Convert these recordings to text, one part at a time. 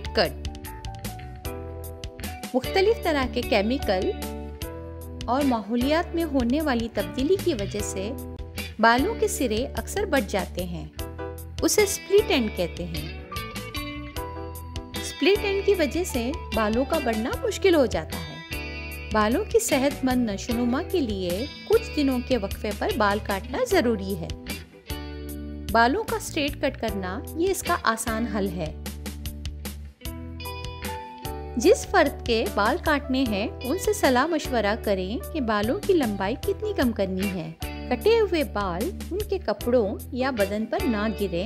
Straight cut. मुख्तलिफ तरह के केमिकल और माहौलियात में होने वाली तब्दीली की वजह से बालों के सिरे अक्सर बढ़ जाते हैं, उसे स्प्लिट एंड कहते हैं। स्प्लिट एंड की वजह से बालों का बढ़ना मुश्किल हो जाता है। बालों की सेहतमंद नशोनुमा के लिए कुछ दिनों के वक्फे पर बाल काटना जरूरी है। बालों का स्ट्रेट कट करना ये इसका आसान हल है। जिस फर्द के बाल काटने हैं उनसे सलाह मशवरा करें कि बालों की लंबाई कितनी कम करनी है। कटे हुए बाल उनके कपड़ों या बदन पर ना गिरे,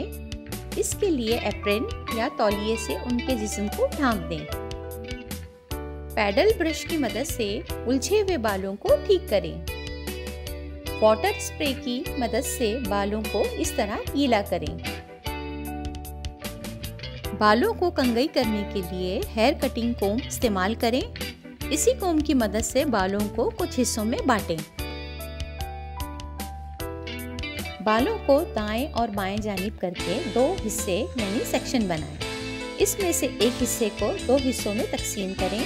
इसके लिए एप्रन या तौलिए से उनके जिस्म को ढांक दें। पैडल ब्रश की मदद से उलझे हुए बालों को ठीक करें। वाटर स्प्रे की मदद से बालों को इस तरह गीला करें। बालों को कंघी करने के लिए हेयर कटिंग कोम इस्तेमाल करें। इसी कोम की मदद से बालों को कुछ हिस्सों में बांटें। बालों को दाएं और बाएं जानिब करके दो हिस्से यानी सेक्शन बनाएं। इसमें से एक हिस्से को दो हिस्सों में तकसीम करें।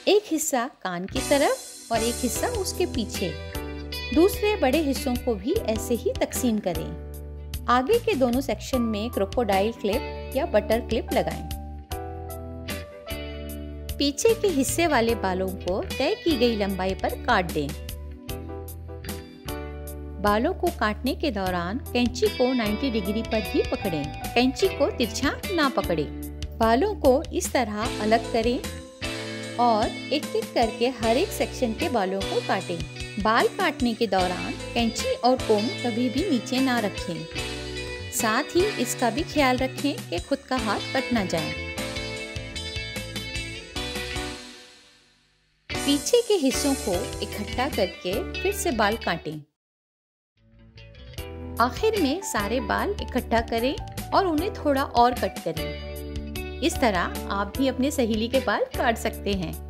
एक हिस्सा कान की तरफ और एक हिस्सा उसके पीछे। दूसरे बड़े हिस्सों को भी ऐसे ही तकसीम करें। आगे के दोनों सेक्शन में क्रोकोडाइल क्लिप या बटर क्लिप लगाएं। पीछे के हिस्से वाले बालों को तय की गई लंबाई पर काट दें। बालों को काटने के दौरान कैंची को 90 डिग्री पर ही पकड़ें। कैंची को तिरछा ना पकड़ें। बालों को इस तरह अलग करें और एक एक करके हर एक सेक्शन के बालों को काटें। बाल काटने के दौरान कैंची और कोम कभी भी नीचे ना रखें। साथ ही इसका भी ख्याल रखें कि खुद का हाथ कट ना जाए। पीछे के हिस्सों को इकट्ठा करके फिर से बाल काटें। आखिर में सारे बाल इकट्ठा करें और उन्हें थोड़ा और कट करें। इस तरह आप भी अपने सहेली के बाल काट सकते हैं।